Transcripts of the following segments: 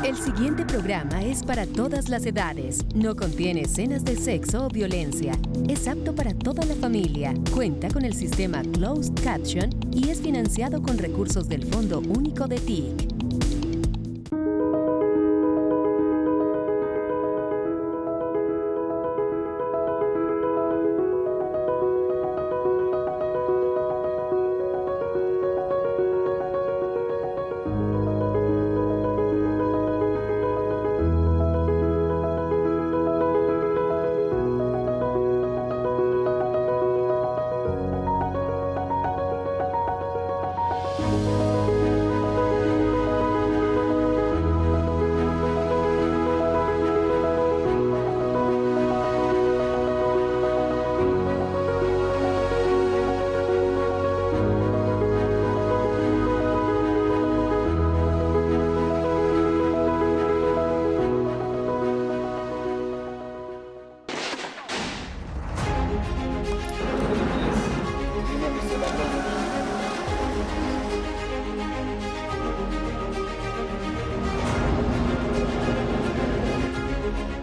El siguiente programa es para todas las edades. No contiene escenas de sexo o violencia. Es apto para toda la familia. Cuenta con el sistema Closed Caption y es financiado con recursos del Fondo Único de TIC.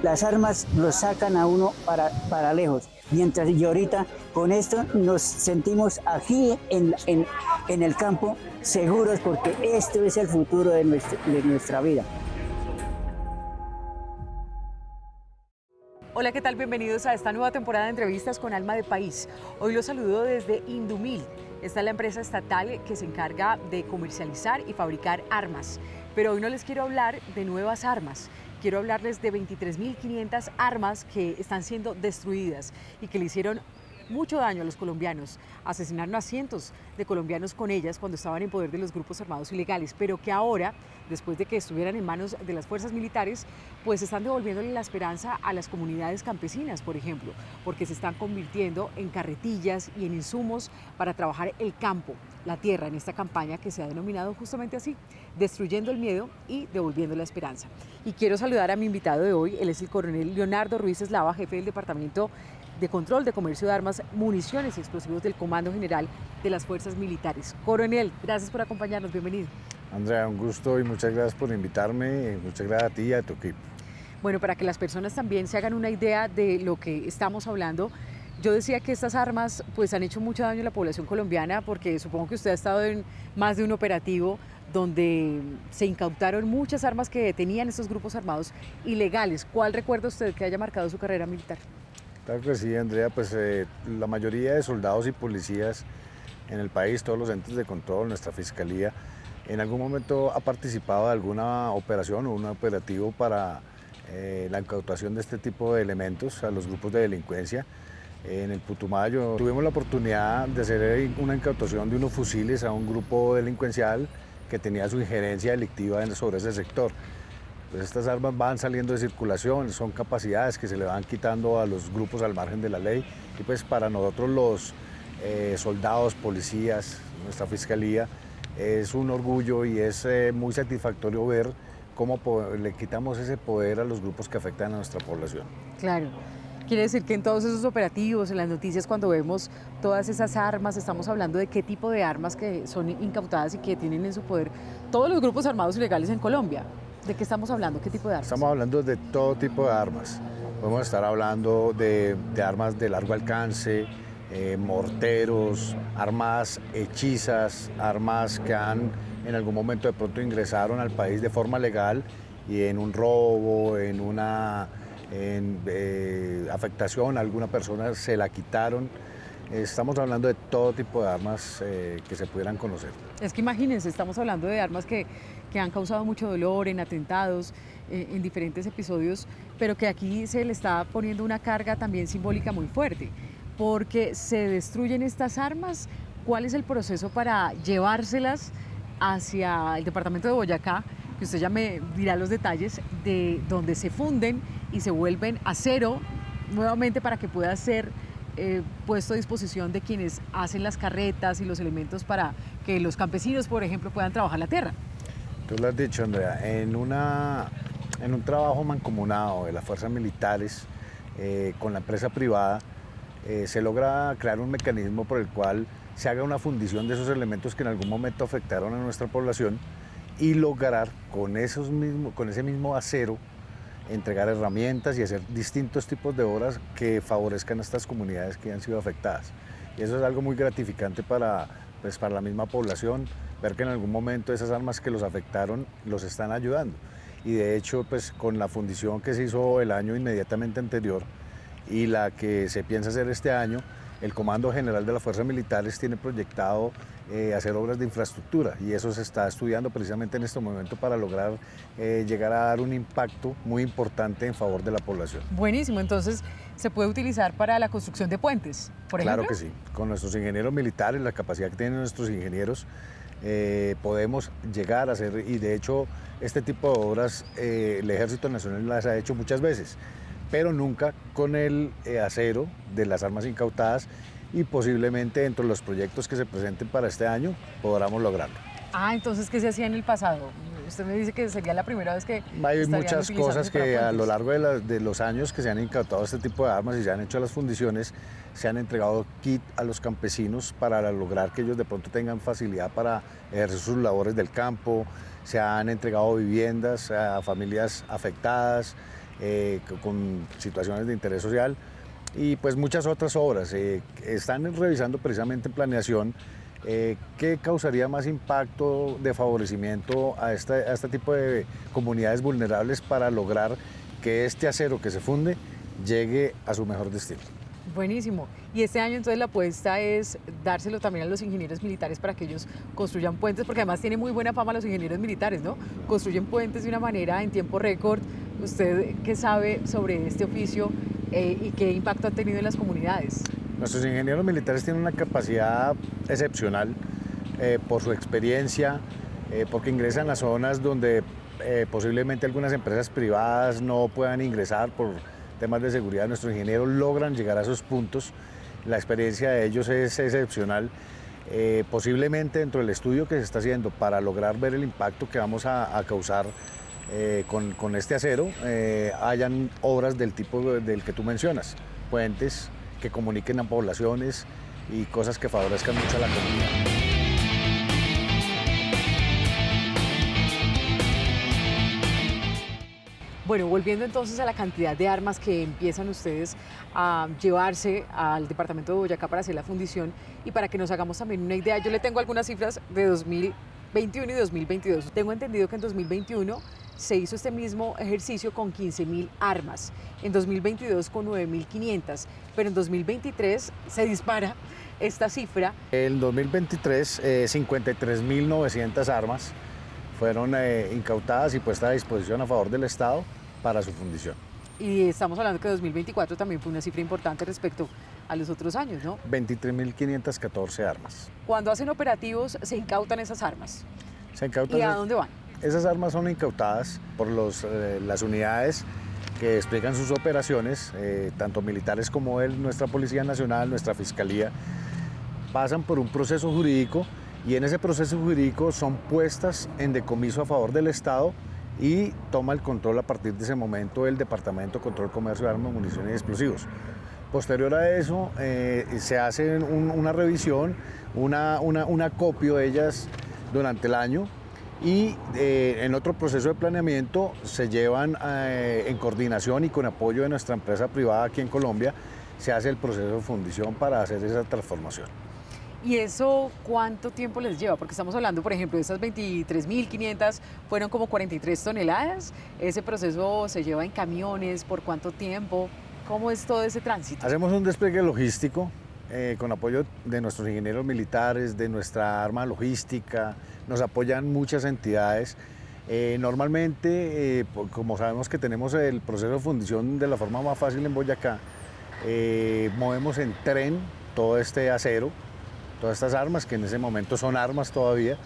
Las armas lo sacan a uno para lejos. Mientras y ahorita con esto nos sentimos aquí en el campo seguros porque esto es el futuro de nuestra vida. Hola, ¿qué tal? Bienvenidos a esta nueva temporada de entrevistas con Alma de País. Hoy los saludo desde Indumil. Esta es la empresa estatal que se encarga de comercializar y fabricar armas. Pero hoy no les quiero hablar de nuevas armas. Quiero hablarles de 23.500 armas que están siendo destruidas y que le hicieron mucho daño a los colombianos. Asesinaron a cientos de colombianos con ellas cuando estaban en poder de los grupos armados ilegales, pero que ahora, después de que estuvieran en manos de las fuerzas militares, pues están devolviéndole la esperanza a las comunidades campesinas, por ejemplo, porque se están convirtiendo en carretillas y en insumos para trabajar el campo, la tierra, en esta campaña que se ha denominado justamente así, destruyendo el miedo y devolviendo la esperanza. Y quiero saludar a mi invitado de hoy, él es el coronel Leonardo Ruiz Eslava, jefe del Departamento de Control de Comercio de Armas, Municiones y Explosivos del Comando General de las Fuerzas Militares. Coronel, gracias por acompañarnos, bienvenido. Andrea, un gusto y muchas gracias por invitarme, muchas gracias a ti y a tu equipo. Bueno, para que las personas también se hagan una idea de lo que estamos hablando, yo decía que estas armas pues han hecho mucho daño a la población colombiana porque supongo que usted ha estado en más de un operativo donde se incautaron muchas armas que tenían estos grupos armados ilegales. ¿Cuál recuerda usted que haya marcado su carrera militar? Claro que sí, Andrea, pues la mayoría de soldados y policías en el país, todos los entes de control, nuestra fiscalía, en algún momento ha participado de alguna operación o un operativo para la incautación de este tipo de elementos a los grupos de delincuencia. En el Putumayo tuvimos la oportunidad de hacer una incautación de unos fusiles a un grupo delincuencial que tenía su injerencia delictiva sobre ese sector. Pues estas armas van saliendo de circulación, son capacidades que se le van quitando a los grupos al margen de la ley y pues para nosotros los soldados, policías, nuestra fiscalía, es un orgullo y es muy satisfactorio ver cómo le quitamos ese poder a los grupos que afectan a nuestra población. Claro. Quiere decir que en todos esos operativos, en las noticias, cuando vemos todas esas armas, estamos hablando de qué tipo de armas que son incautadas y que tienen en su poder todos los grupos armados ilegales en Colombia. ¿De qué estamos hablando? ¿Qué tipo de armas? Estamos hablando de todo tipo de armas. Podemos estar hablando de armas de largo alcance, morteros, armas hechizas, armas que en algún momento de pronto ingresaron al país de forma legal y en un robo, en afectación a alguna persona se la quitaron. Estamos hablando de todo tipo de armas que se pudieran conocer. Es que imagínense, estamos hablando de armas que han causado mucho dolor en atentados, en diferentes episodios, pero que aquí se le está poniendo una carga también simbólica muy fuerte, porque se destruyen estas armas. ¿Cuál es el proceso para llevárselas hacia el departamento de Boyacá? Que usted ya me dirá los detalles de donde se funden y se vuelven acero nuevamente para que pueda ser puesto a disposición de quienes hacen las carretas y los elementos para que los campesinos, por ejemplo, puedan trabajar la tierra. Tú lo has dicho, Andrea, en un trabajo mancomunado de las fuerzas militares con la empresa privada, se logra crear un mecanismo por el cual se haga una fundición de esos elementos que en algún momento afectaron a nuestra población y lograr con ese mismo acero entregar herramientas y hacer distintos tipos de obras que favorezcan a estas comunidades que han sido afectadas. Y eso es algo muy gratificante para la misma población, ver que en algún momento esas armas que los afectaron los están ayudando. Y de hecho, pues con la fundición que se hizo el año inmediatamente anterior y la que se piensa hacer este año, el Comando General de las Fuerzas Militares tiene proyectado hacer obras de infraestructura y eso se está estudiando precisamente en este momento para lograr llegar a dar un impacto muy importante en favor de la población. Buenísimo, entonces se puede utilizar para la construcción de puentes, por ejemplo. Claro que sí, con nuestros ingenieros militares, la capacidad que tienen nuestros ingenieros, podemos llegar a hacer, y de hecho este tipo de obras el Ejército Nacional las ha hecho muchas veces, pero nunca con el acero de las armas incautadas, y posiblemente dentro de los proyectos que se presenten para este año podamos lograrlo. Ah, entonces, ¿qué se hacía en el pasado? Usted me dice que sería la primera vez que hay muchas cosas que a lo largo de los años que se han incautado este tipo de armas y se han hecho las fundiciones, se han entregado kit a los campesinos para lograr que ellos de pronto tengan facilidad para ejercer sus labores del campo, se han entregado viviendas a familias afectadas con situaciones de interés social, y pues muchas otras obras. Están revisando precisamente en planeación qué causaría más impacto de favorecimiento a este tipo de comunidades vulnerables para lograr que este acero que se funde llegue a su mejor destino. Buenísimo. Y este año entonces la apuesta es dárselo también a los ingenieros militares para que ellos construyan puentes, porque además tiene muy buena fama los ingenieros militares, ¿no? Construyen puentes de una manera en tiempo récord. ¿Usted qué sabe sobre este oficio y qué impacto ha tenido en las comunidades? Nuestros ingenieros militares tienen una capacidad excepcional por su experiencia, porque ingresan a zonas donde posiblemente algunas empresas privadas no puedan ingresar por temas de seguridad. Nuestros ingenieros logran llegar a esos puntos. La experiencia de ellos es excepcional. Posiblemente dentro del estudio que se está haciendo para lograr ver el impacto que vamos a causar con este acero, hayan obras del tipo del que tú mencionas, puentes que comuniquen a poblaciones y cosas que favorezcan mucho a la comunidad. Bueno, volviendo entonces a la cantidad de armas que empiezan ustedes a llevarse al departamento de Boyacá para hacer la fundición y para que nos hagamos también una idea, yo le tengo algunas cifras de 2021 y 2022. Tengo entendido que en 2021 se hizo este mismo ejercicio con 15.000 armas, en 2022 con 9.500, pero en 2023 se dispara esta cifra. En 2023, 53.900 armas fueron incautadas y puestas a disposición a favor del Estado para su fundición. Y estamos hablando que 2024 también fue una cifra importante respecto a los otros años, ¿no? 23.514 armas. Cuando hacen operativos, se incautan esas armas. Se incautan. ¿Y a dónde van? Esas armas son incautadas por las unidades que explican sus operaciones, tanto militares como nuestra Policía Nacional, nuestra Fiscalía, pasan por un proceso jurídico y en ese proceso jurídico son puestas en decomiso a favor del Estado y toma el control a partir de ese momento el Departamento de Control, Comercio de Armas, Municiones y Explosivos. Posterior a eso se hace una revisión, una acopio de ellas durante el año y en otro proceso de planeamiento se llevan en coordinación y con apoyo de nuestra empresa privada aquí en Colombia, se hace el proceso de fundición para hacer esa transformación. ¿Y eso cuánto tiempo les lleva? Porque estamos hablando, por ejemplo, de estas 23.500 fueron como 43 toneladas. ¿Ese proceso se lleva en camiones? ¿Por cuánto tiempo? ¿Cómo es todo ese tránsito? Hacemos un despliegue logístico con apoyo de nuestros ingenieros militares, de nuestra arma logística. Nos apoyan muchas entidades. Normalmente, como sabemos que tenemos el proceso de fundición de la forma más fácil en Boyacá, movemos en tren todo este acero, todas estas armas, que en ese momento son armas todavía,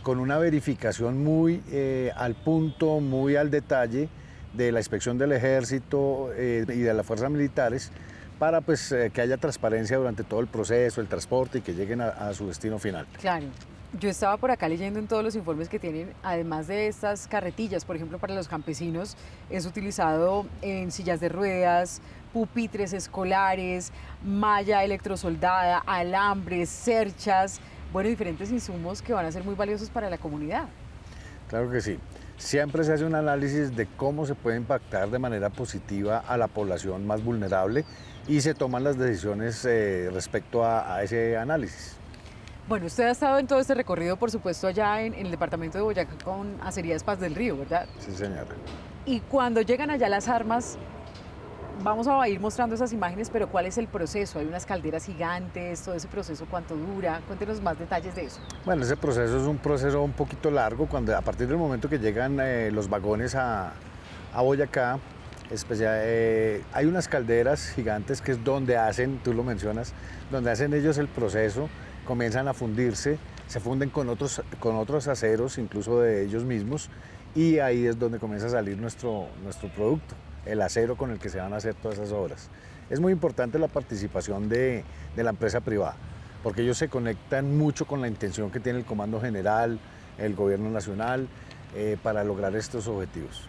con una verificación muy al punto, muy al detalle de la inspección del Ejército y de las fuerzas militares, para pues, que haya transparencia durante todo el proceso, el transporte y que lleguen a su destino final. Claro. Yo estaba por acá leyendo en todos los informes que tienen, además de estas carretillas, por ejemplo, para los campesinos, es utilizado en sillas de ruedas, pupitres escolares, malla electrosoldada, alambres, cerchas, bueno, diferentes insumos que van a ser muy valiosos para la comunidad. Claro que sí. Siempre se hace un análisis de cómo se puede impactar de manera positiva a la población más vulnerable y se toman las decisiones respecto a ese análisis. Bueno, usted ha estado en todo este recorrido, por supuesto, allá en el departamento de Boyacá con Acerías Paz del Río, ¿verdad? Sí, señora. Y cuando llegan allá las armas, vamos a ir mostrando esas imágenes, pero ¿cuál es el proceso? Hay unas calderas gigantes, todo ese proceso, ¿cuánto dura? Cuéntenos más detalles de eso. Bueno, ese proceso es un proceso un poquito largo, a partir del momento que llegan los vagones a Boyacá, hay unas calderas gigantes que es donde hacen, tú lo mencionas, donde hacen ellos el proceso, comienzan a fundirse, se funden con otros aceros, incluso de ellos mismos, y ahí es donde comienza a salir nuestro producto, el acero con el que se van a hacer todas esas obras. Es muy importante la participación de la empresa privada, porque ellos se conectan mucho con la intención que tiene el Comando General, el Gobierno Nacional, para lograr estos objetivos.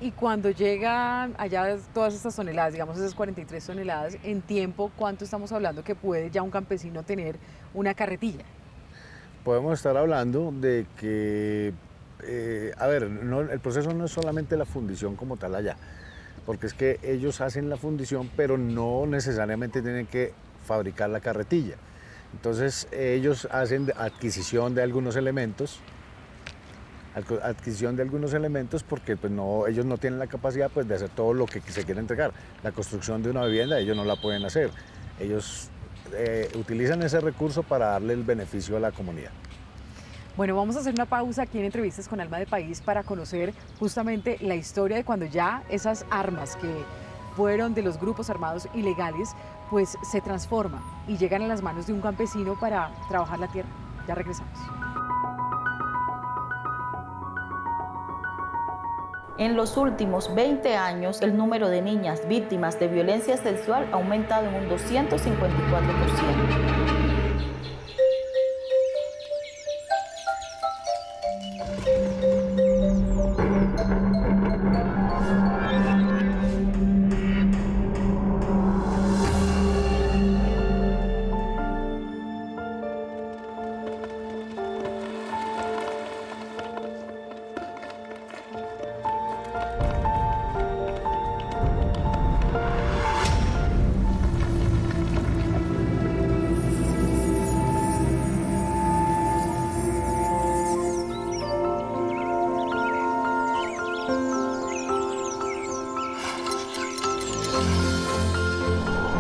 Y cuando llegan allá todas estas toneladas, digamos esas 43 toneladas, en tiempo, ¿cuánto estamos hablando que puede ya un campesino tener una carretilla? Podemos estar hablando de que, el proceso no es solamente la fundición como tal allá, porque es que ellos hacen la fundición, pero no necesariamente tienen que fabricar la carretilla. Entonces ellos hacen adquisición de algunos elementos, porque pues ellos no tienen la capacidad pues, de hacer todo lo que se quiere entregar. La construcción de una vivienda ellos no la pueden hacer. Ellos utilizan ese recurso para darle el beneficio a la comunidad. Bueno, vamos a hacer una pausa aquí en Entrevistas con Alma de País para conocer justamente la historia de cuando ya esas armas que fueron de los grupos armados ilegales pues se transforman y llegan a las manos de un campesino para trabajar la tierra. Ya regresamos. En los últimos 20 años, el número de niñas víctimas de violencia sexual ha aumentado en un 254%.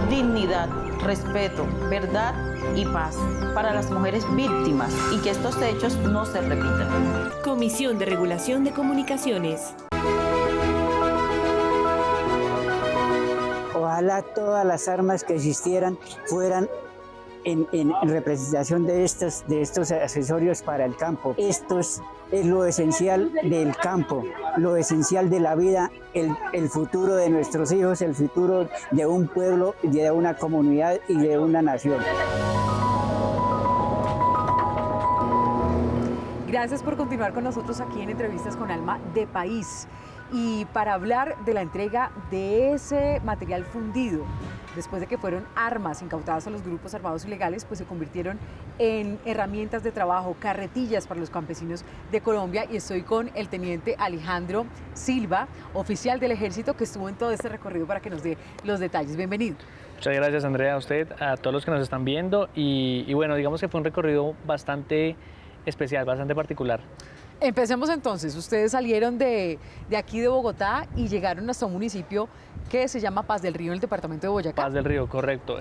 Dignidad, respeto, verdad y paz para las mujeres víctimas y que estos hechos no se repitan. Comisión de Regulación de Comunicaciones. Ojalá todas las armas que existieran fueran en representación de estos accesorios para el campo. Esto es lo esencial del campo, lo esencial de la vida, el futuro de nuestros hijos, el futuro de un pueblo, de una comunidad y de una nación. Gracias por continuar con nosotros aquí en Entrevistas con Alma de País. Y para hablar de la entrega de ese material fundido, después de que fueron armas incautadas a los grupos armados ilegales, pues se convirtieron en herramientas de trabajo, carretillas para los campesinos de Colombia. Y estoy con el teniente Alejandro Silva, oficial del Ejército, que estuvo en todo este recorrido para que nos dé los detalles. Bienvenido. Muchas gracias, Andrea, a usted, a todos los que nos están viendo. Y bueno, digamos que fue un recorrido bastante especial, bastante particular. Empecemos entonces. Ustedes salieron de aquí de Bogotá y llegaron hasta un municipio que se llama Paz del Río, en el departamento de Boyacá. Paz del Río, correcto.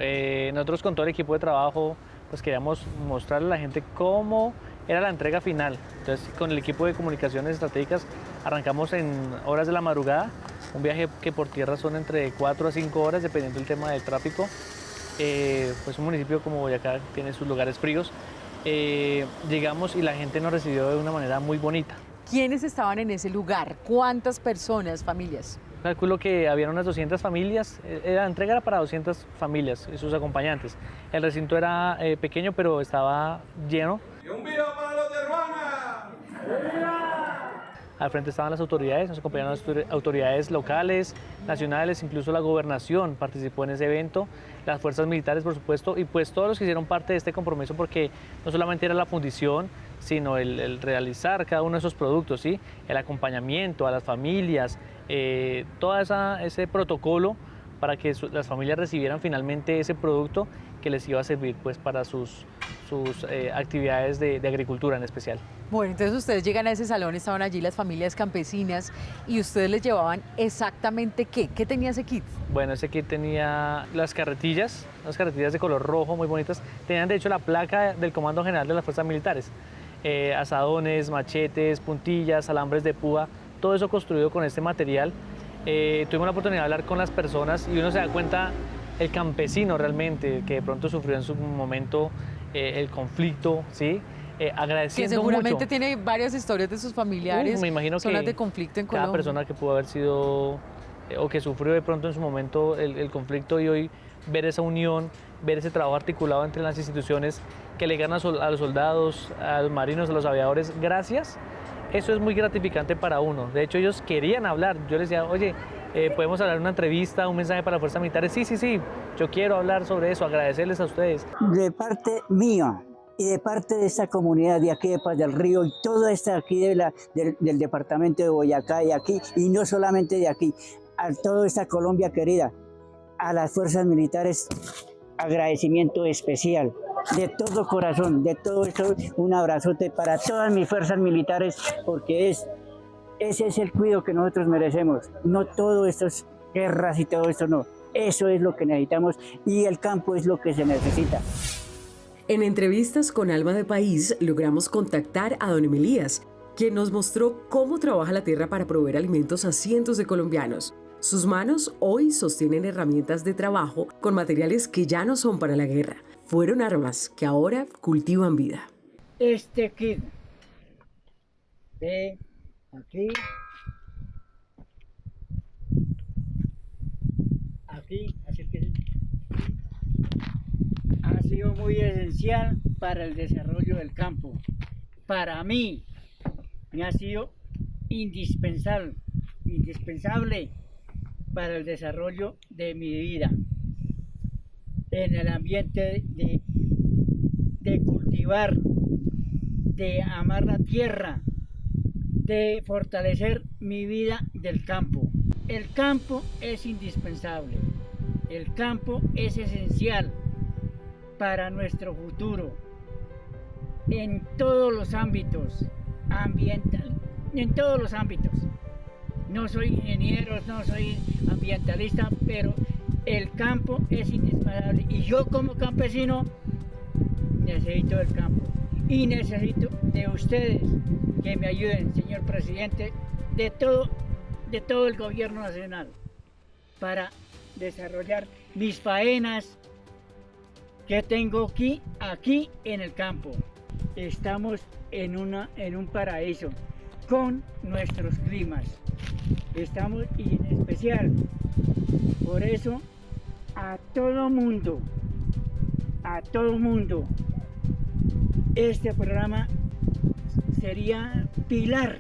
Nosotros con todo el equipo de trabajo pues queríamos mostrarle a la gente cómo era la entrega final. Entonces con el equipo de comunicaciones estratégicas arrancamos en horas de la madrugada, un viaje que por tierra son entre 4 a 5 horas dependiendo del tema del tráfico. Pues un municipio como Boyacá tiene sus lugares fríos. Llegamos y la gente nos recibió de una manera muy bonita. ¿Quiénes estaban en ese lugar? ¿Cuántas personas, familias? Calculo que habían unas 200 familias, la entrega era para 200 familias y sus acompañantes. El recinto era pequeño, pero estaba lleno. ¡Y un viva para los de Ruana! Al frente estaban las autoridades, nos acompañaron las autoridades locales, nacionales, incluso la gobernación participó en ese evento, las fuerzas militares, por supuesto, y pues todos los que hicieron parte de este compromiso, porque no solamente era la fundición, sino el realizar cada uno de esos productos, ¿sí? El acompañamiento a las familias, todo ese protocolo para que las familias recibieran finalmente ese producto que les iba a servir pues, para sus actividades de agricultura en especial. Bueno, entonces ustedes llegan a ese salón, estaban allí las familias campesinas y ustedes les llevaban exactamente ¿qué? ¿Qué tenía ese kit? Bueno, ese kit tenía las carretillas de color rojo muy bonitas. Tenían de hecho la placa del Comando General de las Fuerzas Militares. Asadones, machetes, puntillas, alambres de púa, todo eso construido con este material. Tuvimos la oportunidad de hablar con las personas y uno se da cuenta el campesino realmente que de pronto sufrió en su momento el conflicto, ¿sí? Agradeciendo que seguramente mucho. Tiene varias historias de sus familiares, me imagino zonas que de conflicto en Colombia. cada persona que pudo haber sido o que sufrió de pronto en su momento el conflicto y hoy ver esa unión, ver ese trabajo articulado entre las instituciones que le ganan a los soldados, a los marinos, a los aviadores, gracias. Eso es muy gratificante para uno. De hecho, ellos querían hablar. Yo les decía, oye, ¿podemos hablar en una entrevista, un mensaje para las fuerzas militares? Sí, yo quiero hablar sobre eso, agradecerles a ustedes. De parte mía y de parte de esta comunidad de aquí de Paz del Río y toda esta aquí del departamento de Boyacá y aquí, y no solamente de aquí, a toda esta Colombia querida, a las fuerzas militares, agradecimiento especial. De todo corazón, de todo esto, un abrazote para todas mis fuerzas militares, porque ese es el cuidado que nosotros merecemos. No todo esto es guerras y todo esto, no. Eso es lo que necesitamos y el campo es lo que se necesita. En entrevistas con Alma de País logramos contactar a don Emilías, quien nos mostró cómo trabaja la tierra para proveer alimentos a cientos de colombianos. Sus manos hoy sostienen herramientas de trabajo con materiales que ya no son para la guerra. Fueron armas que ahora cultivan vida. Este kit de aquí, así que ha sido muy esencial para el desarrollo del campo. Para mí me ha sido indispensable para el desarrollo de mi vida en el ambiente de cultivar, de amar la tierra, de fortalecer mi vida del campo. El campo es indispensable, el campo es esencial para nuestro futuro en todos los ámbitos ambiental, en todos los ámbitos. No soy ingeniero, no soy ambientalista, pero el campo es indispensable y yo como campesino necesito el campo y necesito de ustedes que me ayuden, señor presidente, de todo el gobierno nacional para desarrollar mis faenas que tengo aquí en el campo. Estamos en un paraíso con nuestros climas. Estamos, y en especial, por eso, a todo mundo, este programa sería pilar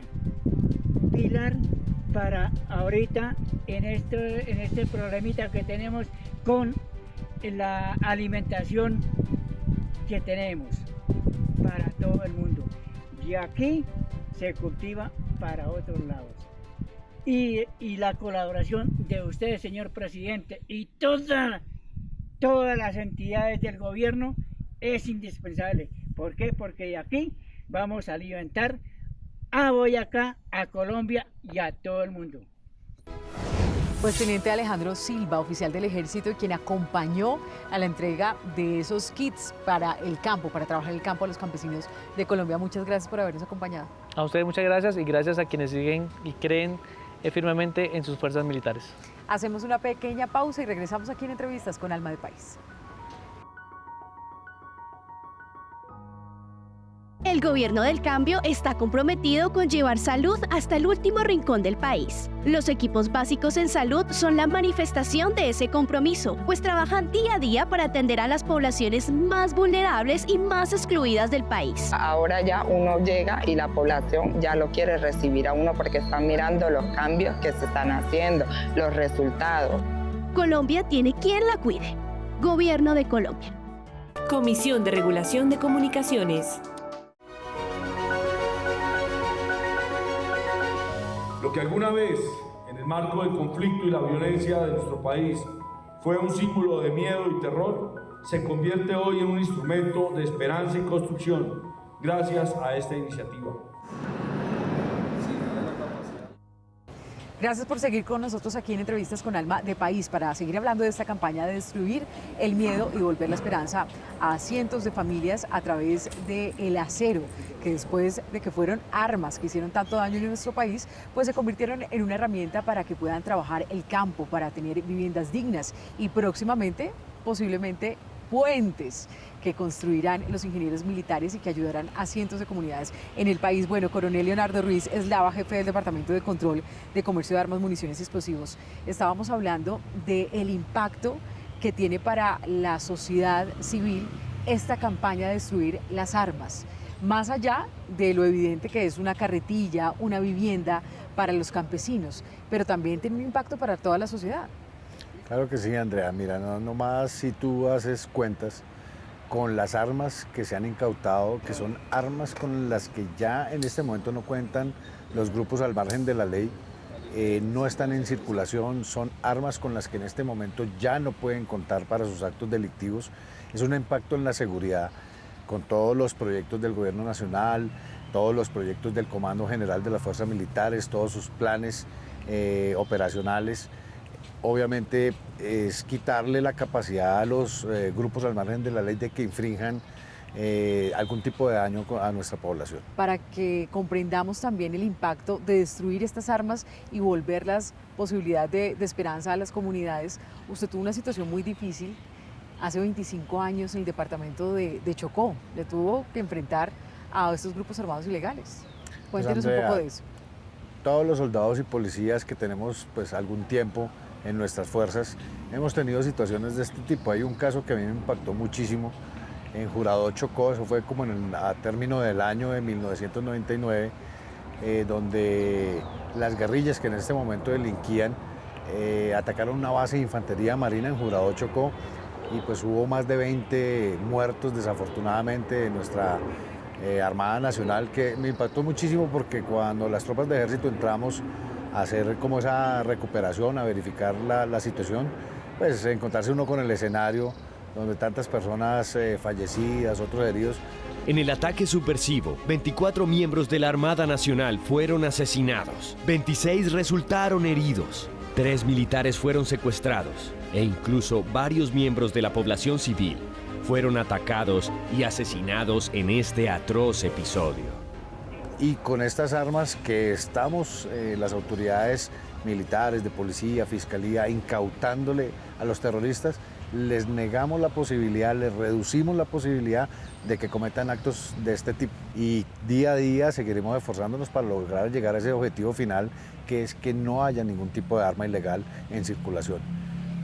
para ahorita en este problemita que tenemos con la alimentación que tenemos para todo el mundo. Y aquí se cultiva para otros lados. Y la colaboración de usted, señor presidente, y todas las entidades del gobierno es indispensable. ¿Por qué? Porque de aquí vamos a alimentar a Boyacá, a Colombia y a todo el mundo. Pues Teniente Alejandro Silva, oficial del Ejército, quien acompañó a la entrega de esos kits para el campo, para trabajar el campo a los campesinos de Colombia. Muchas gracias por habernos acompañado. A ustedes muchas gracias y gracias a quienes siguen y creen firmemente en sus fuerzas militares. Hacemos una pequeña pausa y regresamos aquí en Entrevistas con Alma de País. El Gobierno del Cambio está comprometido con llevar salud hasta el último rincón del país. Los equipos básicos en salud son la manifestación de ese compromiso, pues trabajan día a día para atender a las poblaciones más vulnerables y más excluidas del país. Ahora ya uno llega y la población ya lo quiere recibir a uno porque están mirando los cambios que se están haciendo, los resultados. Colombia tiene quien la cuide. Gobierno de Colombia. Comisión de Regulación de Comunicaciones. Lo que alguna vez, en el marco del conflicto y la violencia de nuestro país, fue un símbolo de miedo y terror, se convierte hoy en un instrumento de esperanza y construcción, gracias a esta iniciativa. Gracias por seguir con nosotros aquí en Entrevistas con Alma de País para seguir hablando de esta campaña de destruir el miedo y volver la esperanza a cientos de familias a través del acero, que después de que fueron armas que hicieron tanto daño en nuestro país, pues se convirtieron en una herramienta para que puedan trabajar el campo, para tener viviendas dignas y próximamente, posiblemente, puentes que construirán los ingenieros militares y que ayudarán a cientos de comunidades en el país. Bueno, Coronel Leonardo Ruiz Eslava, jefe del Departamento de Control de Comercio de Armas, Municiones y Explosivos. Estábamos hablando del impacto que tiene para la sociedad civil esta campaña de destruir las armas, más allá de lo evidente que es una carretilla, una vivienda para los campesinos, pero también tiene un impacto para toda la sociedad. Claro que sí, Andrea. Mira, no más si tú haces cuentas con las armas que se han incautado, que son armas con las que ya en este momento no cuentan los grupos al margen de la ley, no están en circulación, son armas con las que en este momento ya no pueden contar para sus actos delictivos. Es un impacto en la seguridad con todos los proyectos del Gobierno Nacional, todos los proyectos del Comando General de las Fuerzas Militares, todos sus planes operacionales. Obviamente es quitarle la capacidad a los grupos al margen de la ley de que infrinjan algún tipo de daño a nuestra población. Para que comprendamos también el impacto de destruir estas armas y volverlas posibilidad de esperanza a las comunidades, usted tuvo una situación muy difícil hace 25 años en el departamento de Chocó. Le tuvo que enfrentar a estos grupos armados ilegales. Cuéntenos un poco de eso. Todos los soldados y policías que tenemos pues algún tiempo en nuestras fuerzas, hemos tenido situaciones de este tipo. Hay un caso que a mí me impactó muchísimo en Jurado Chocó, eso fue como a término del año de 1999, donde las guerrillas que en este momento delinquían atacaron una base de infantería marina en Jurado Chocó y pues hubo más de 20 muertos desafortunadamente en nuestra Armada Nacional, que me impactó muchísimo porque cuando las tropas de ejército entramos a hacer como esa recuperación, a verificar la situación, pues encontrarse uno con el escenario donde tantas personas fallecidas, otros heridos. En el ataque subversivo, 24 miembros de la Armada Nacional fueron asesinados, 26 resultaron heridos, 3 militares fueron secuestrados e incluso varios miembros de la población civil fueron atacados y asesinados en este atroz episodio. Y con estas armas que estamos, las autoridades militares, de policía, fiscalía, incautándole a los terroristas, les negamos la posibilidad, les reducimos la posibilidad de que cometan actos de este tipo. Y día a día seguiremos esforzándonos para lograr llegar a ese objetivo final, que es que no haya ningún tipo de arma ilegal en circulación.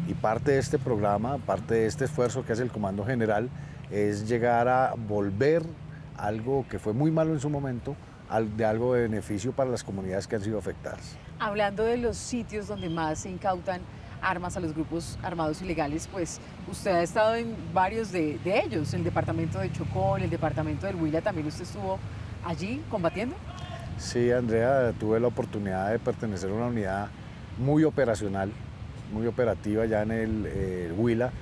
Y parte de este programa, parte de este esfuerzo que hace el Comando General, es llegar a volver algo que fue muy malo en su momento, de algo de beneficio para las comunidades que han sido afectadas. Hablando de los sitios donde más se incautan armas a los grupos armados ilegales, pues usted ha estado en varios de ellos, en el departamento de Chocó, en el departamento del Huila, ¿también usted estuvo allí combatiendo? Sí, Andrea, tuve la oportunidad de pertenecer a una unidad muy operacional, muy operativa ya en el Huila.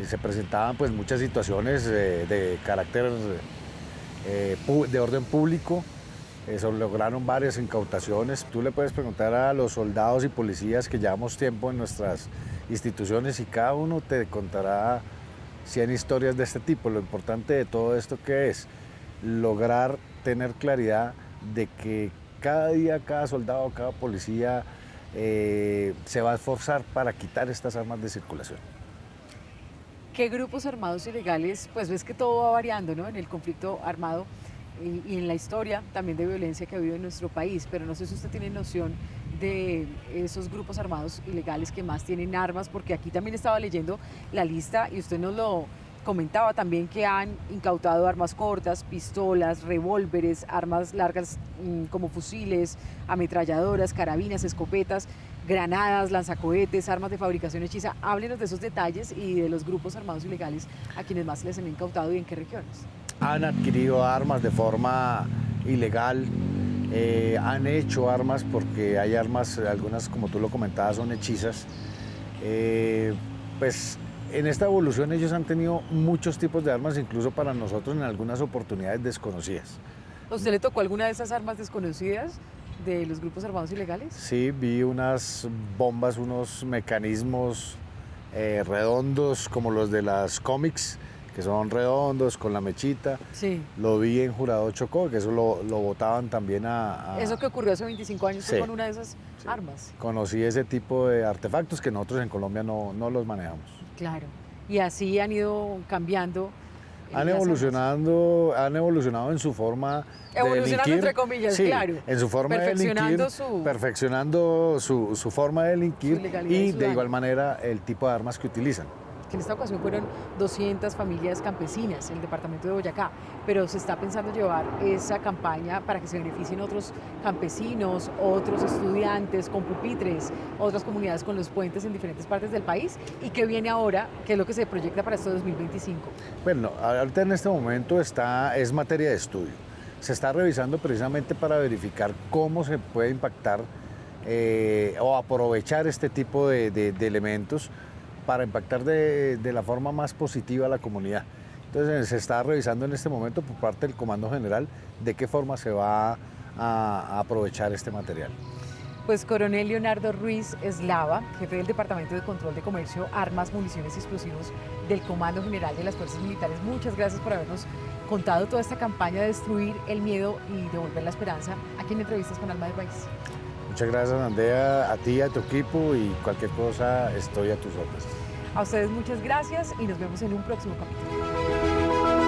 Se presentaban pues muchas situaciones de carácter de orden público. Se lograron varias incautaciones. Tú le puedes preguntar a los soldados y policías que llevamos tiempo en nuestras instituciones y cada uno te contará 100 historias de este tipo. Lo importante de todo esto que es lograr tener claridad de que cada día, cada soldado, cada policía se va a esforzar para quitar estas armas de circulación. ¿Qué grupos armados ilegales? Pues ves que todo va variando, ¿no? En el conflicto armado y en la historia también de violencia que ha habido en nuestro país, pero no sé si usted tiene noción de esos grupos armados ilegales que más tienen armas, porque aquí también estaba leyendo la lista y usted nos lo comentaba también, que han incautado armas cortas, pistolas, revólveres, armas largas como fusiles, ametralladoras, carabinas, escopetas, granadas, lanzacohetes, armas de fabricación hechiza. Háblenos de esos detalles y de los grupos armados ilegales a quienes más les han incautado y en qué regiones. Han adquirido armas de forma ilegal Han hecho armas porque hay armas, algunas como tú lo comentabas son hechizas. Pues en esta evolución ellos han tenido muchos tipos de armas, incluso para nosotros en algunas oportunidades desconocidas. ¿A usted le tocó alguna de esas armas desconocidas de los grupos armados ilegales? Sí, vi unas bombas, unos mecanismos redondos como los de las cómics, que son redondos con la mechita. Sí. Lo vi en Jurado Chocó, que eso lo botaban también Eso que ocurrió hace 25 años Sí. con una de esas armas. Conocí ese tipo de artefactos que nosotros en Colombia no los manejamos. Claro. Y así han ido cambiando. Han las evolucionado en su forma de Evolucionando delinquir. entre comillas, Sí, claro. en su forma de delinquir, perfeccionando su forma de delinquir legalidad y y su de daño. igual manera el tipo de armas que utilizan. Que en esta ocasión fueron 200 familias campesinas en el departamento de Boyacá, pero se está pensando llevar esa campaña para que se beneficien otros campesinos, otros estudiantes con pupitres, otras comunidades con los puentes en diferentes partes del país. ¿Y qué viene ahora? ¿Qué es lo que se proyecta para este 2025? Bueno, ahorita en este momento es materia de estudio. Se está revisando precisamente para verificar cómo se puede impactar o aprovechar este tipo de elementos para impactar de la forma más positiva a la comunidad. Entonces se está revisando en este momento por parte del Comando General de qué forma se va a aprovechar este material. Pues Coronel Leonardo Ruiz Eslava, jefe del Departamento de Control de Comercio, Armas, Municiones y Explosivos del Comando General de las Fuerzas Militares, muchas gracias por habernos contado toda esta campaña de destruir el miedo y devolver la esperanza aquí en Entrevistas con Alma del País. Muchas gracias, Andrea, a ti, a tu equipo, y cualquier cosa estoy a tus órdenes. A ustedes muchas gracias y nos vemos en un próximo capítulo.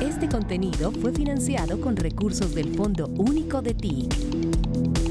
Este contenido fue financiado con recursos del Fondo Único de TIC.